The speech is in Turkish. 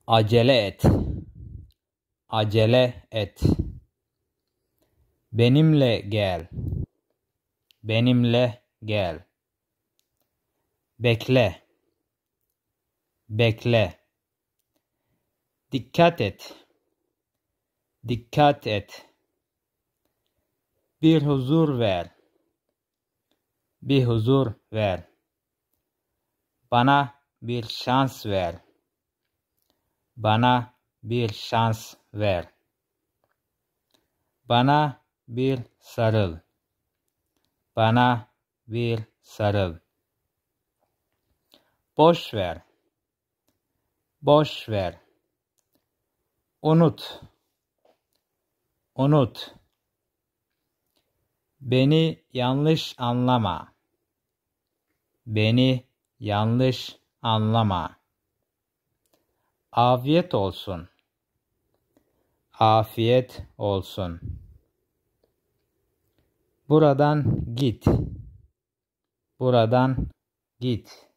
Acele et. Acele et. Benimle gel. Benimle gel. Bekle. Bekle. Dikkat et. Dikkat et. Bir huzur ver. Bir huzur ver. Bana bir şans ver. Bana bir şans ver. Bana bir sarıl. Bana bir sarıl. Boş ver. Boş ver. Unut. Unut. Beni yanlış anlama. Beni yanlış anlama. Afiyet olsun. Afiyet olsun. Buradan git. Buradan git.